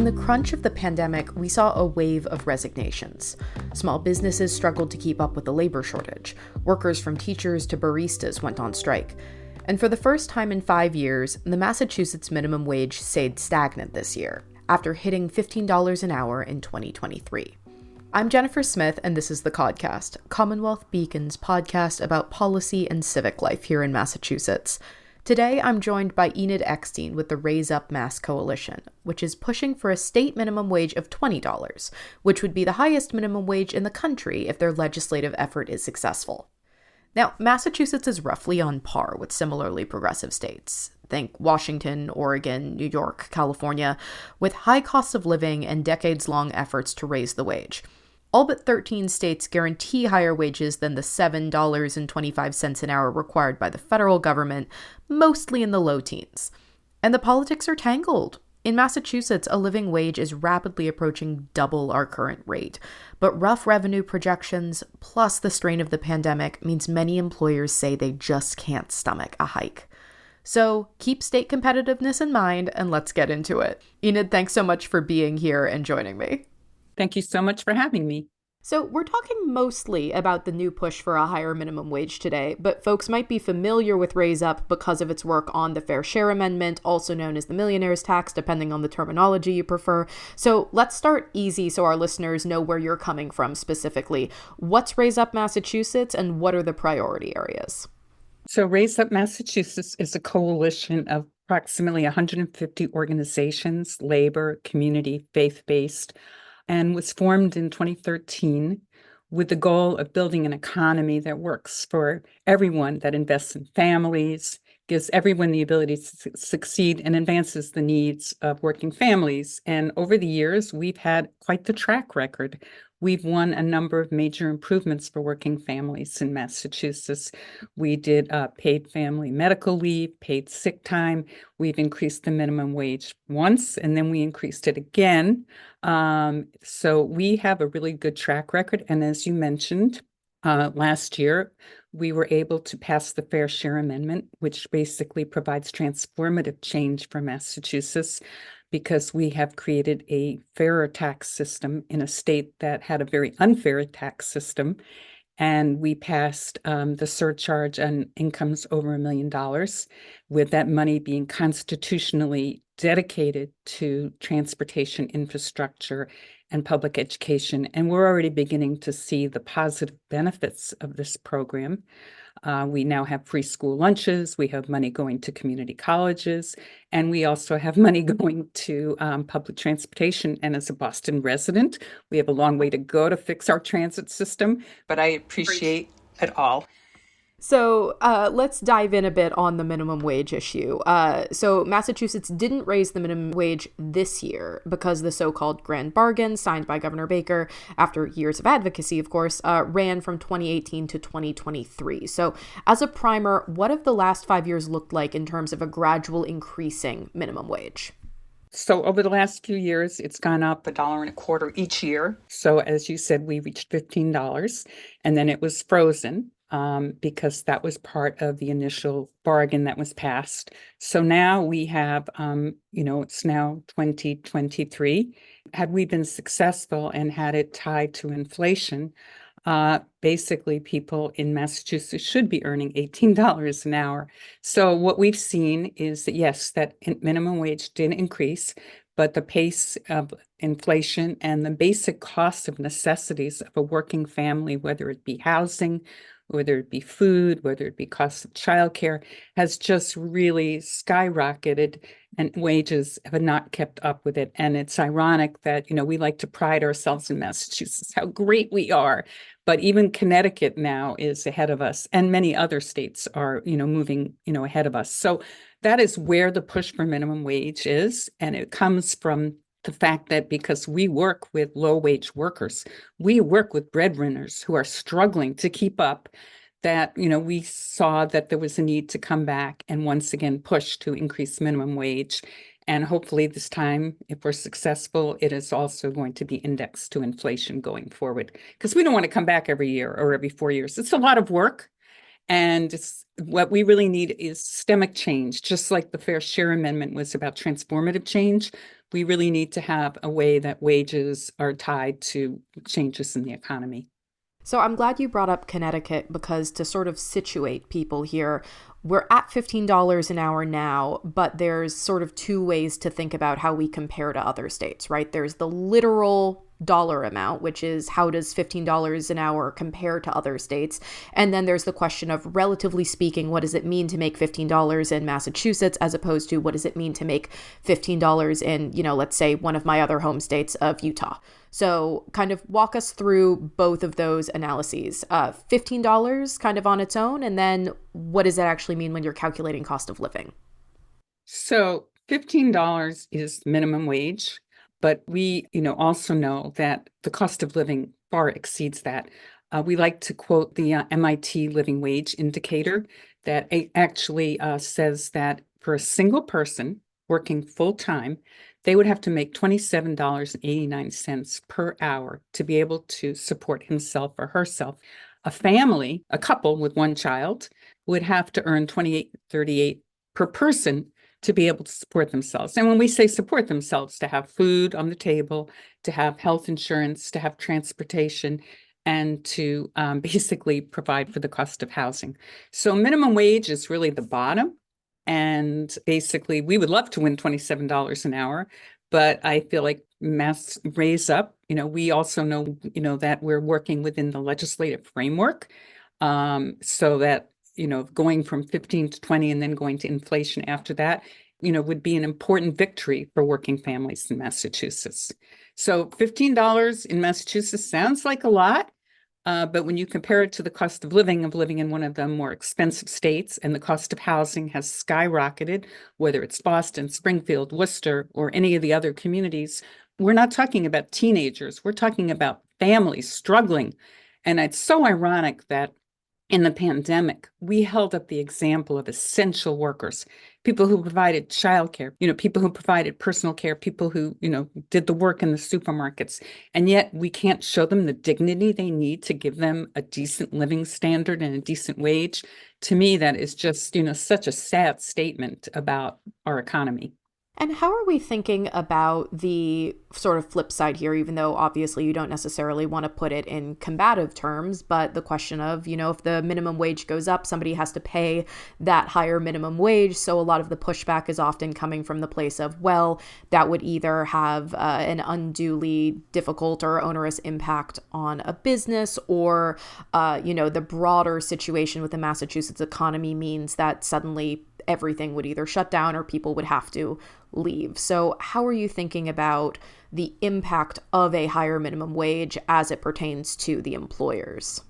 the crunch of the pandemic, we saw a wave of resignations. Small businesses struggled to keep up with the labor shortage. Workers from teachers to baristas went on strike. And for the first time in 5 years, the Massachusetts minimum wage stayed stagnant this year, after hitting $15 an hour in 2023. I'm Jennifer Smith, and this is the Codcast, Commonwealth Beacon's podcast about policy and civic life here in Massachusetts. Today, I'm joined by Enid Eckstein with the Raise Up Mass Coalition, which is pushing for a state minimum wage of $20, which would be the highest minimum wage in the country if their legislative effort is successful. Now, Massachusetts is roughly on par with similarly progressive states. Think Washington, Oregon, New York, California, with high costs of living and decades-long efforts to raise the wage. All but 13 states guarantee higher wages than the $7.25 an hour required by the federal government, mostly in the low teens. And the politics are tangled. In Massachusetts, a living wage is rapidly approaching double our current rate. But rough revenue projections, plus the strain of the pandemic, means many employers say they just can't stomach a hike. So keep state competitiveness in mind, and let's get into it. Enid, thanks so much for being here and joining me. Thank you so much for having me. So we're talking mostly about the new push for a higher minimum wage today, but folks might be familiar with Raise Up because of its work on the Fair Share Amendment, also known as the millionaire's tax, depending on the terminology you prefer. So let's start easy so our listeners know where you're coming from specifically. What's Raise Up Massachusetts, and what are the priority areas? So Raise Up Massachusetts is a coalition of approximately 150 organizations, labor, community, faith-based, and was formed in 2013 with the goal of building an economy that works for everyone, that invests in families, gives everyone the ability to succeed, and advances the needs of working families. And over the years, we've had quite the track record. We've won a number of major improvements for working families in Massachusetts. We did paid family medical leave, paid sick time. We've increased the minimum wage once, and then we increased it again. So we have a really good track record. And as you mentioned, last year, we were able to pass the Fair Share Amendment, which basically provides transformative change for Massachusetts, because we have created a fairer tax system in a state that had a very unfair tax system. And we passed the surcharge on incomes over $1 million, with that money being constitutionally dedicated to transportation infrastructure and public education. And we're already beginning to see the positive benefits of this program. We now have free school lunches, we have money going to community colleges, and we also have money going to public transportation. And as a Boston resident, we have a long way to go to fix our transit system, but I appreciate it all. So let's dive in a bit on the minimum wage issue. So Massachusetts didn't raise the minimum wage this year because the so-called grand bargain signed by Governor Baker, after years of advocacy, of course, ran from 2018 to 2023. So as a primer, what have the last 5 years looked like in terms of a gradual increasing minimum wage? So over the last few years, it's gone up $1.25 each year. So as you said, we reached $15, and then it was frozen. Because that was part of the initial bargain that was passed. So now we have, it's now 2023. Had we been successful and had it tied to inflation, basically people in Massachusetts should be earning $18 an hour. So what we've seen is that, yes, that minimum wage did increase, but the pace of inflation and the basic cost of necessities of a working family, whether it be housing, whether it be food, whether it be cost of childcare, has just really skyrocketed, and wages have not kept up with it. And it's ironic that, we like to pride ourselves in Massachusetts, how great we are. But even Connecticut now is ahead of us, and many other states are, moving, ahead of us. So that is where the push for minimum wage is. And it comes from the fact that because we work with low-wage workers, we work with breadwinners who are struggling to keep up, that, we saw that there was a need to come back and once again push to increase minimum wage. And hopefully this time, if we're successful, it is also going to be indexed to inflation going forward, because we don't want to come back every year or every 4 years. It's a lot of work. And what we really need is systemic change. Just like the Fair Share Amendment was about transformative change, we really need to have a way that wages are tied to changes in the economy. So I'm glad you brought up Connecticut because to sort of situate people here, we're at $15 an hour now, but there's sort of two ways to think about how we compare to other states, right? There's the literal dollar amount, which is how does $15 an hour compare to other states? And then there's the question of, relatively speaking, what does it mean to make $15 in Massachusetts as opposed to what does it mean to make $15 in, let's say one of my other home states of Utah. So kind of walk us through both of those analyses. $15 kind of on its own, and then what does that actually mean when you're calculating cost of living? So $15 is minimum wage, but we, also know that the cost of living far exceeds that. We like to quote the MIT Living Wage Indicator that actually says that for a single person working full time, they would have to make $27.89 per hour to be able to support himself or herself. A family, a couple with one child, would have to earn $28.38 per person to be able to support themselves. And when we say support themselves, to have food on the table, to have health insurance, to have transportation, and to basically provide for the cost of housing. So minimum wage is really the bottom. And basically, we would love to win $27 an hour, but I feel like mass raise up. We also know, that we're working within the legislative framework, so that, going from 15 to 20 and then going to inflation after that, would be an important victory for working families in Massachusetts. So $15 in Massachusetts sounds like a lot. But when you compare it to the cost of living in one of the more expensive states, and the cost of housing has skyrocketed, whether it's Boston, Springfield, Worcester, or any of the other communities, we're not talking about teenagers. We're talking about families struggling. And it's so ironic that in the pandemic, we held up the example of essential workers, people who provided childcare, people who provided personal care, people who, did the work in the supermarkets. And yet we can't show them the dignity they need to give them a decent living standard and a decent wage. To me, that is just, such a sad statement about our economy. And how are we thinking about the sort of flip side here, even though obviously you don't necessarily want to put it in combative terms, but the question of, if the minimum wage goes up, somebody has to pay that higher minimum wage. So a lot of the pushback is often coming from the place of, well, that would either have an unduly difficult or onerous impact on a business, or, the broader situation with the Massachusetts economy means that suddenly everything would either shut down or people would have to leave. So how are you thinking about the impact of a higher minimum wage as it pertains to the employers?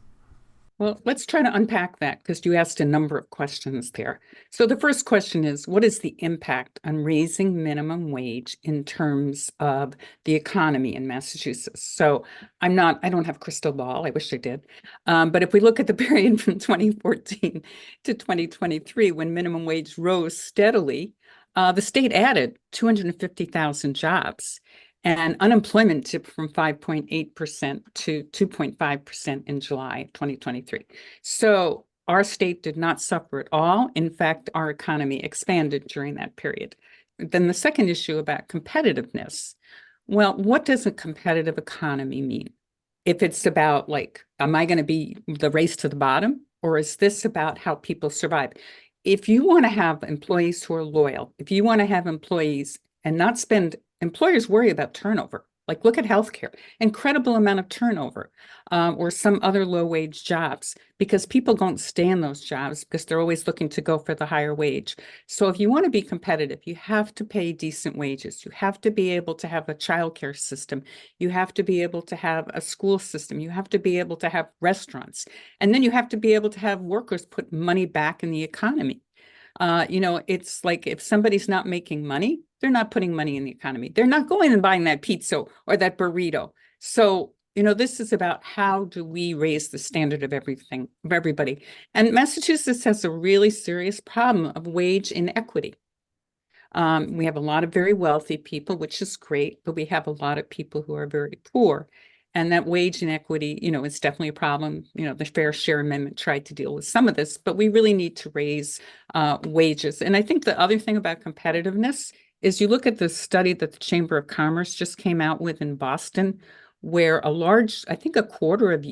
Well, let's try to unpack that because you asked a number of questions there. So the first question is, what is the impact on raising minimum wage in terms of the economy in Massachusetts? So I don't have crystal ball. I wish I did. But if we look at the period from 2014 to 2023, when minimum wage rose steadily, the state added 250,000 jobs. And unemployment tipped from 5.8% to 2.5% in July 2023. So our state did not suffer at all. In fact, our economy expanded during that period. Then the second issue about competitiveness. Well, what does a competitive economy mean? If it's about am I going to be the race to the bottom? Or is this about how people survive? If you want to have employees who are loyal, if you want to have employees and not spend, employers worry about turnover. Look at healthcare, incredible amount of turnover, or some other low wage jobs, because people don't stay in those jobs because they're always looking to go for the higher wage. So if you want to be competitive, you have to pay decent wages. You have to be able to have a childcare system. You have to be able to have a school system. You have to be able to have restaurants. And then you have to be able to have workers put money back in the economy. It's like if somebody's not making money, they're not putting money in the economy. They're not going and buying that pizza or that burrito. So, this is about how do we raise the standard of everything, of everybody. And Massachusetts has a really serious problem of wage inequity. We have a lot of very wealthy people, which is great, but we have a lot of people who are very poor. And that wage inequity, is definitely a problem. The Fair Share Amendment tried to deal with some of this, but we really need to raise wages. And I think the other thing about competitiveness is you look at the study that the Chamber of Commerce just came out with in Boston, where a large, I think a quarter of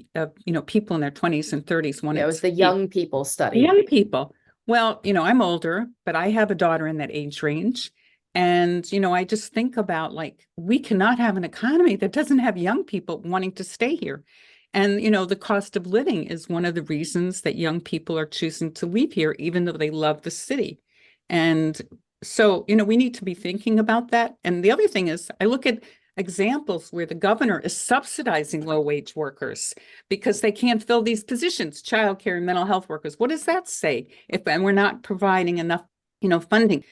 people in their 20s and 30s Yeah, it wanted was to the leave. young people The study. young people. Well, I'm older, but I have a daughter in that age range. And, I just think about like, we cannot have an economy that doesn't have young people wanting to stay here. And, the cost of living is one of the reasons that young people are choosing to leave here, even though they love the city. And so, we need to be thinking about that. And the other thing is, I look at examples where the governor is subsidizing low wage workers because they can't fill these positions, childcare and mental health workers. What does that say? And we're not providing enough, funding.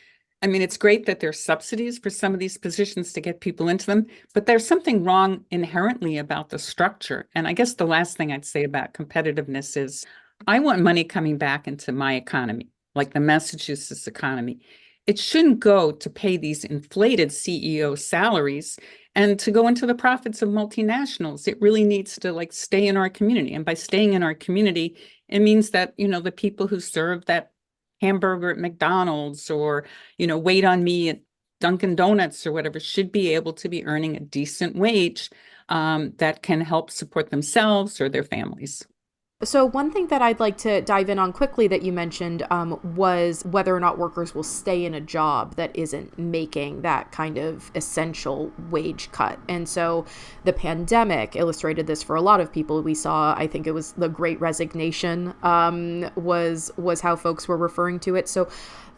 I mean, it's great that there's subsidies for some of these positions to get people into them, but there's something wrong inherently about the structure. And I guess the last thing I'd say about competitiveness is I want money coming back into my economy, like the Massachusetts economy. It shouldn't go to pay these inflated CEO salaries and to go into the profits of multinationals. It really needs to like stay in our community. And by staying in our community, it means that, the people who serve that hamburger at McDonald's or, wait on me at Dunkin' Donuts or whatever should be able to be earning a decent wage that can help support themselves or their families. So, one thing that I'd like to dive in on quickly that you mentioned was whether or not workers will stay in a job that isn't making that kind of essential wage cut. And so, the pandemic illustrated this for a lot of people. We saw, I think it was the Great Resignation, was how folks were referring to it. So,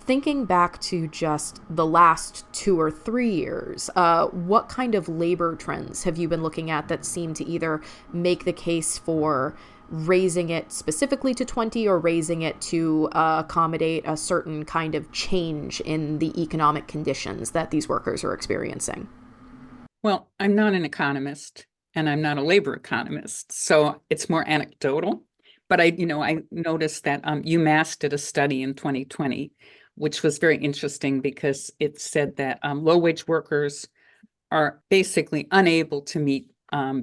thinking back to just the last 2 or 3 years, what kind of labor trends have you been looking at that seem to either make the case for raising it specifically to 20 or raising it to accommodate a certain kind of change in the economic conditions that these workers are experiencing? Well, I'm not an economist and I'm not a labor economist, so it's more anecdotal. But I noticed that UMass did a study in 2020, which was very interesting because it said that low wage workers are basically unable to meet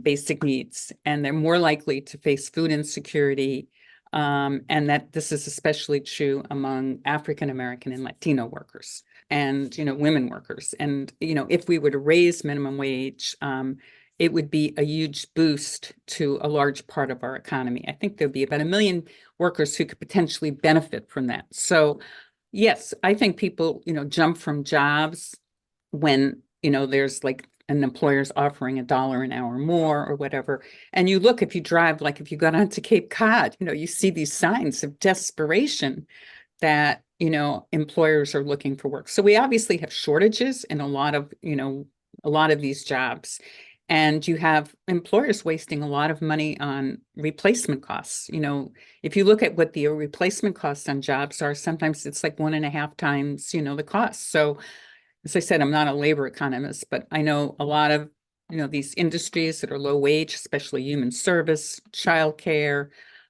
basic needs, and they're more likely to face food insecurity. And that this is especially true among African American and Latino workers and, women workers. And, if we were to raise minimum wage, it would be a huge boost to a large part of our economy. I think there'd be about 1 million workers who could potentially benefit from that. So, yes, I think people, jump from jobs when, there's like an employer's offering $1 an hour more or whatever. And you look, if you drive, like if you go down to Cape Cod, you see these signs of desperation that, employers are looking for work. So we obviously have shortages in a lot of these jobs. And you have employers wasting a lot of money on replacement costs. If you look at what the replacement costs on jobs are, sometimes it's like 1.5 times, the cost. So as I said, I'm not a labor economist, but I know a lot of, these industries that are low wage, especially human service, childcare,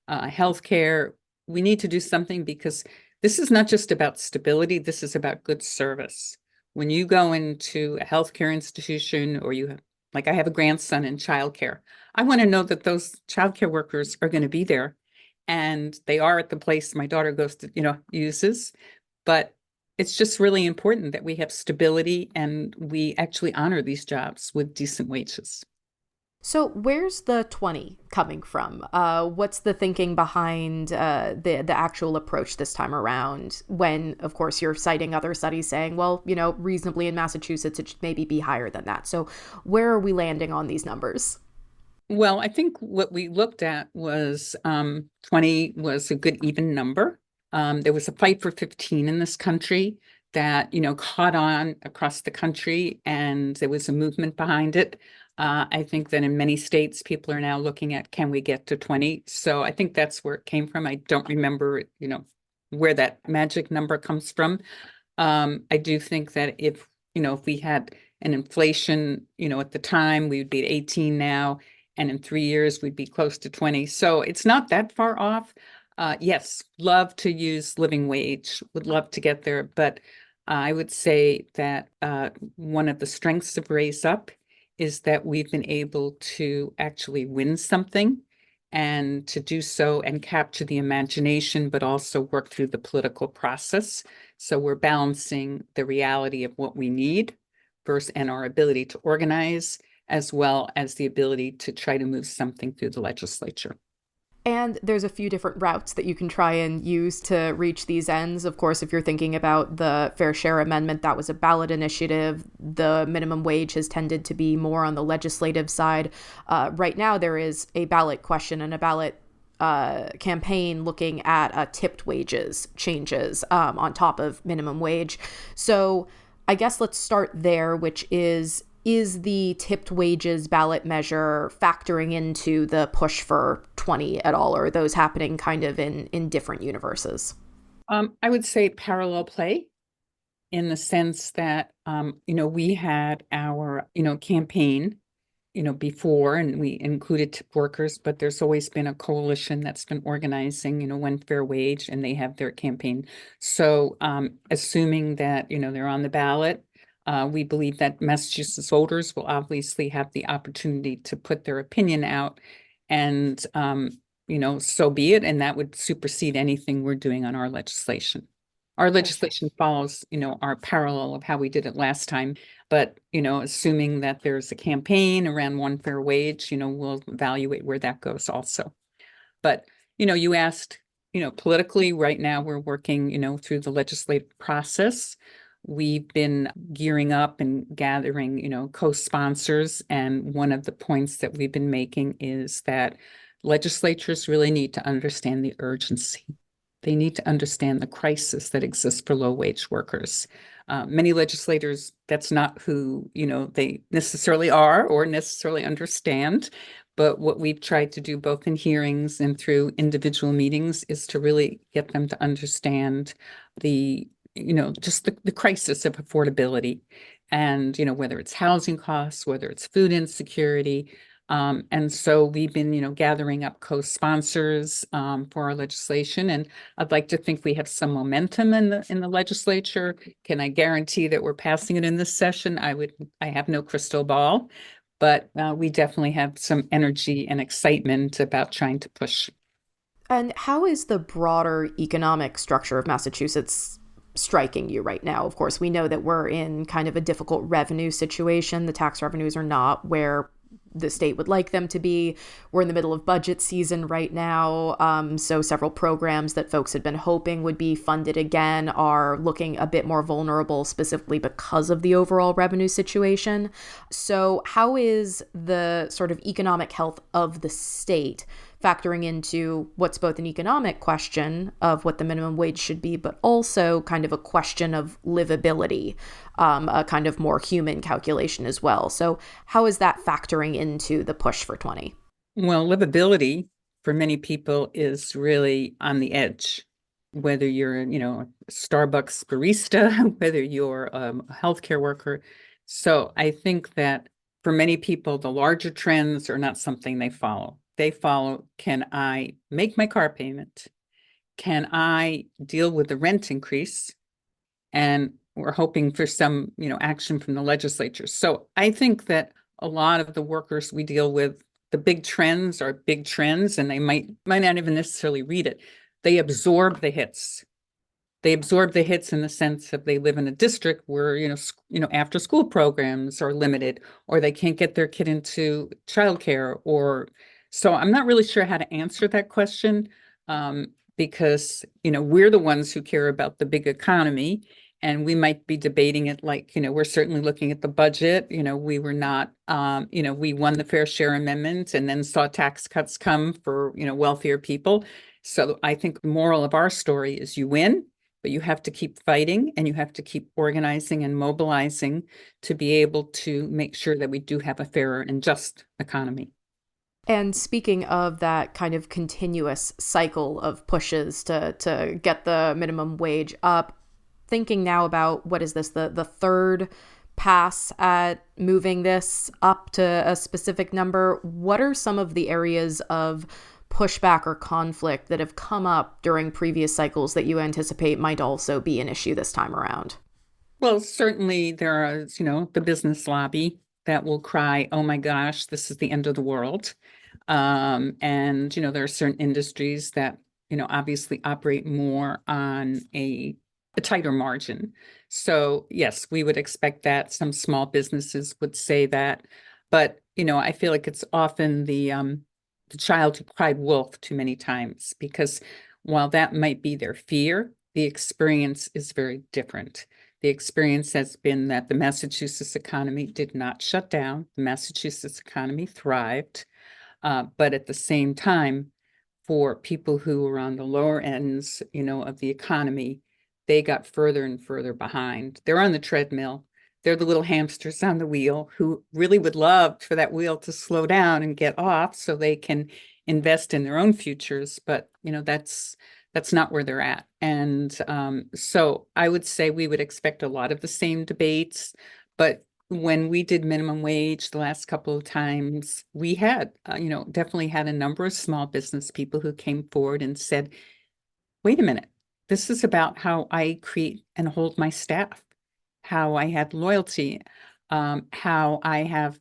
healthcare. We need to do something because this is not just about stability. This is about good service. When you go into a healthcare institution or like I have a grandson in childcare, I want to know that those childcare workers are going to be there and they are at the place my daughter goes to, uses. But it's just really important that we have stability and we actually honor these jobs with decent wages. So, where's the 20 coming from? What's the thinking behind the actual approach this time around? When, of course, you're citing other studies saying, well, reasonably in Massachusetts, it should maybe be higher than that. So, where are we landing on these numbers? Well, I think what we looked at was 20 was a good even number. There was a fight for 15 in this country that, caught on across the country, and there was a movement behind it. I think that in many states, people are now looking at, can we get to 20? So I think that's where it came from. I don't remember, where that magic number comes from. I do think that if we had an inflation, at the time, we would be at 18 now, and in 3 years, we'd be close to 20. So it's not that far off. Yes, love to use living wage, would love to get there. But I would say that one of the strengths of Raise Up is that we've been able to actually win something. and to do so and capture the imagination, but also work through the political process. So we're balancing the reality of what we need versus and our ability to organize, as well as the ability to try to move something through the legislature. And there's a few different routes that you can try and use to reach these ends. Of course, if you're thinking about the Fair Share Amendment, that was a ballot initiative. The minimum wage has tended to be more on the legislative side. Right now, there is a ballot question and a ballot campaign looking at tipped wages changes on top of minimum wage. So I guess let's start there, which is the tipped wages ballot measure factoring into the push for 20 at all, or are those happening kind of in different universes? I would say parallel play in the sense that, we had our, campaign, before, and we included tip workers, but there's always been a coalition that's been organizing, One Fair Wage, and they have their campaign. So, assuming that, they're on the ballot, we believe that Massachusetts voters will obviously have the opportunity to put their opinion out, and, so be it, and that would supersede anything we're doing on our legislation. Our legislation follows, our parallel of how we did it last time. But, assuming that there's a campaign around One Fair Wage, we'll evaluate where that goes also. But, you asked, politically, right now we're working, through the legislative process. We've been gearing up and gathering, co-sponsors. And one of the points that we've been making is that legislatures really need to understand the urgency. They need to understand the crisis that exists for low-wage workers. Many legislators, that's not who, they necessarily are or necessarily understand. But what we've tried to do both in hearings and through individual meetings is to really get them to understand the, just the crisis of affordability. And, whether it's housing costs, whether it's food insecurity. And so we've been, gathering up co-sponsors for our legislation, and I'd like to think we have some momentum in the legislature. Can I guarantee that we're passing it in this session? I have no crystal ball, but we definitely have some energy and excitement about trying to push. And how is the broader economic structure of Massachusetts striking you right now? Of course, we know that we're in kind of a difficult revenue situation. The tax revenues are not where the state would like them to be. We're in the middle of budget season right now. So several programs that folks had been hoping would be funded again are looking a bit more vulnerable, specifically because of the overall revenue situation. So how is the sort of economic health of the state factoring into what's both an economic question of what the minimum wage should be, but also kind of a question of livability, a kind of more human calculation as well. So how is that factoring into the push for 20? Well, livability for many people is really on the edge, whether you're, a Starbucks barista, whether you're a healthcare worker. So I think that for many people, the larger trends are not something they follow. They follow, can I make my car payment? Can I deal with the rent increase? And we're hoping for some, action from the legislature. So I think that a lot of the workers we deal with, the big trends are big trends, and they might not even necessarily read it. They absorb the hits. They absorb the hits in the sense of they live in a district where, after school programs are limited, or they can't get their kid into childcare, or so I'm not really sure how to answer that question, because, we're the ones who care about the big economy, and we might be debating it like, we're certainly looking at the budget. We were not, we won the Fair Share Amendment and then saw tax cuts come for, wealthier people. So I think the moral of our story is you win, but you have to keep fighting and you have to keep organizing and mobilizing to be able to make sure that we do have a fairer and just economy. And speaking of that kind of continuous cycle of pushes to get the minimum wage up, thinking now about what is this, the third pass at moving this up to a specific number, what are some of the areas of pushback or conflict that have come up during previous cycles that you anticipate might also be an issue this time around? Well, certainly there are, the business lobby that will cry, oh my gosh, this is the end of the world. And, there are certain industries that, obviously operate more on a tighter margin. So yes, we would expect that. Some small businesses would say that, but, I feel like it's often the child who cried wolf too many times, because while that might be their fear, the experience is very different. The experience has been that the Massachusetts economy did not shut down. The Massachusetts economy thrived. But at the same time, for people who were on the lower ends, of the economy, they got further and further behind. They're on the treadmill. They're the little hamsters on the wheel who really would love for that wheel to slow down and get off so they can invest in their own futures. But, that's not where they're at. And so I would say we would expect a lot of the same debates, but when we did minimum wage the last couple of times, we had, definitely had a number of small business people who came forward and said, wait a minute, this is about how I create and hold my staff, how I have loyalty, how I have,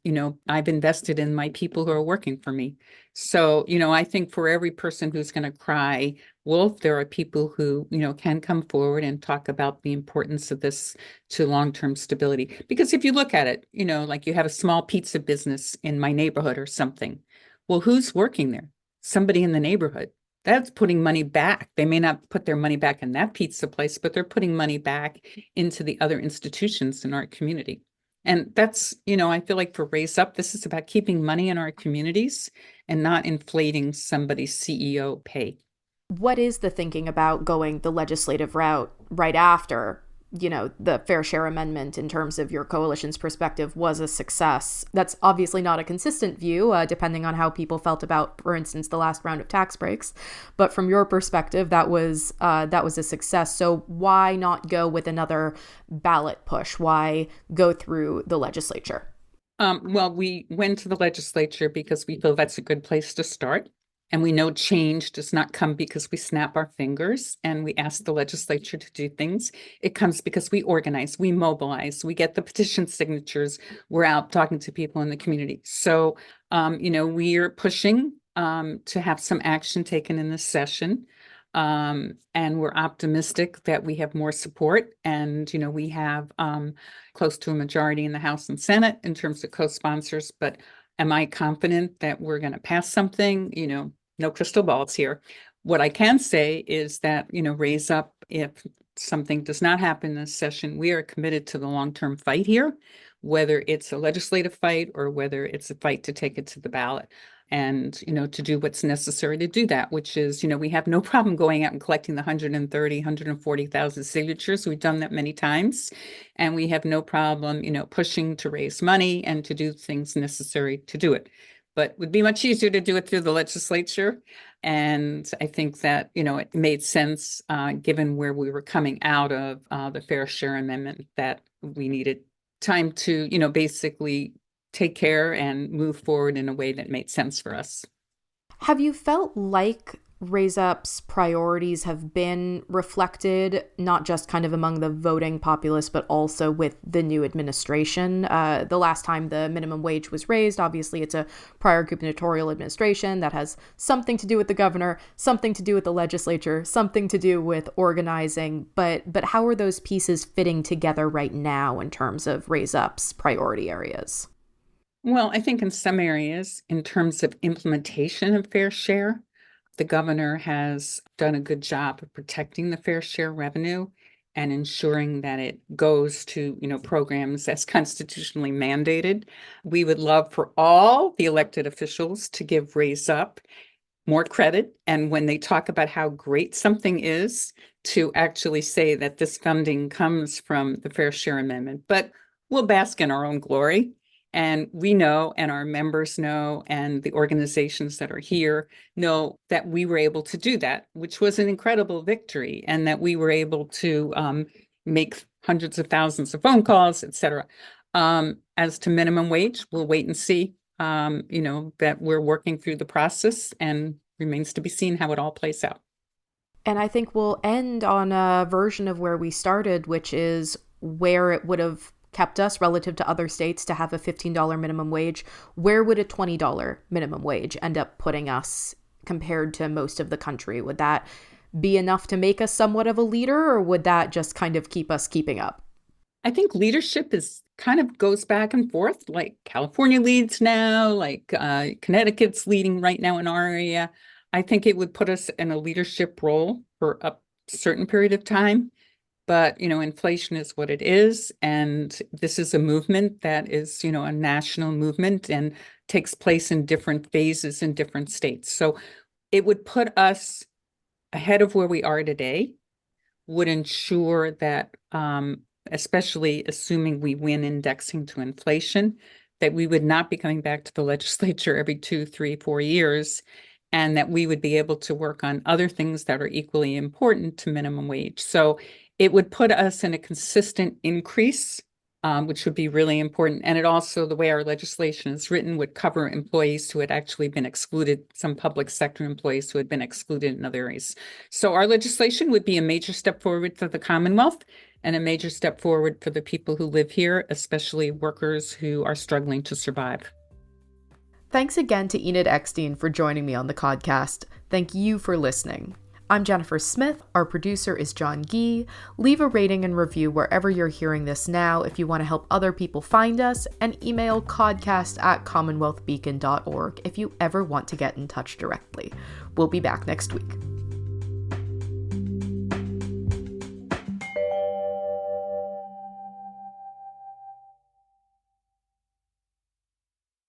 I've invested in my people who are working for me. So, I think for every person who's going to cry wolf, there are people who, can come forward and talk about the importance of this to long-term stability. Because if you look at it, like you have a small pizza business in my neighborhood or something. Well, who's working there? Somebody in the neighborhood. That's putting money back. They may not put their money back in that pizza place, but they're putting money back into the other institutions in our community. And that's, I feel like for Raise Up, this is about keeping money in our communities and not inflating somebody's CEO pay. What is the thinking about going the legislative route right after, the Fair Share Amendment in terms of your coalition's perspective was a success? That's obviously not a consistent view, depending on how people felt about, for instance, the last round of tax breaks. But from your perspective, that was a success. So why not go with another ballot push? Why go through the legislature? Well, we went to the legislature because we feel that's a good place to start. And we know change does not come because we snap our fingers and we ask the legislature to do things. It comes because we organize, we mobilize, we get the petition signatures, we're out talking to people in the community. So, we're pushing to have some action taken in this session. And we're optimistic that we have more support. And, we have close to a majority in the House and Senate in terms of co-sponsors. But am I confident that we're going to pass something? No crystal balls here. What I can say is that, Raise Up, if something does not happen this session, we are committed to the long-term fight here, whether it's a legislative fight or whether it's a fight to take it to the ballot. And, to do what's necessary to do that, which is, we have no problem going out and collecting the 130, 140,000 signatures. We've done that many times. And we have no problem, pushing to raise money and to do things necessary to do it. But it would be much easier to do it through the legislature. And I think that, it made sense, given where we were coming out of the Fair Share Amendment, that we needed time to, basically take care and move forward in a way that made sense for us. Have you felt like Raise Up's priorities have been reflected, not just kind of among the voting populace, but also with the new administration? The last time the minimum wage was raised, obviously it's a prior gubernatorial administration that has something to do with the governor, something to do with the legislature, something to do with organizing. But how are those pieces fitting together right now in terms of Raise Up's priority areas? Well, I think in some areas, in terms of implementation of fair share, the governor has done a good job of protecting the fair share revenue and ensuring that it goes to, programs as constitutionally mandated. We would love for all the elected officials to give Raise Up more credit. And when they talk about how great something is, to actually say that this funding comes from the Fair Share Amendment. But we'll bask in our own glory. And we know, and our members know, and the organizations that are here know that we were able to do that, which was an incredible victory, and that we were able to make hundreds of thousands of phone calls, et cetera. As to minimum wage, we'll wait and see, that we're working through the process, and remains to be seen how it all plays out. And I think we'll end on a version of where we started, which is where it would have kept us relative to other states to have a $15 minimum wage, where would a $20 minimum wage end up putting us compared to most of the country? Would that be enough to make us somewhat of a leader, or would that just kind of keep us keeping up? I think leadership is kind of goes back and forth. Like California leads now, like Connecticut's leading right now in our area. I think it would put us in a leadership role for a certain period of time. But, inflation is what it is. And this is a movement that is, a national movement and takes place in different phases in different states. So it would put us ahead of where we are today, would ensure that, especially assuming we win indexing to inflation, that we would not be coming back to the legislature every 2, 3, 4 years, and that we would be able to work on other things that are equally important to minimum wage. So it would put us in a consistent increase, which would be really important. And it also, the way our legislation is written, would cover employees who had actually been excluded, some public sector employees who had been excluded in other areas. So our legislation would be a major step forward for the Commonwealth and a major step forward for the people who live here, especially workers who are struggling to survive. Thanks again to Enid Eckstein for joining me on the Codcast. Thank you for listening. I'm Jennifer Smith. Our producer is John Gee. Leave a rating and review wherever you're hearing this now if you want to help other people find us, and email codcast@commonwealthbeacon.org if you ever want to get in touch directly. We'll be back next week.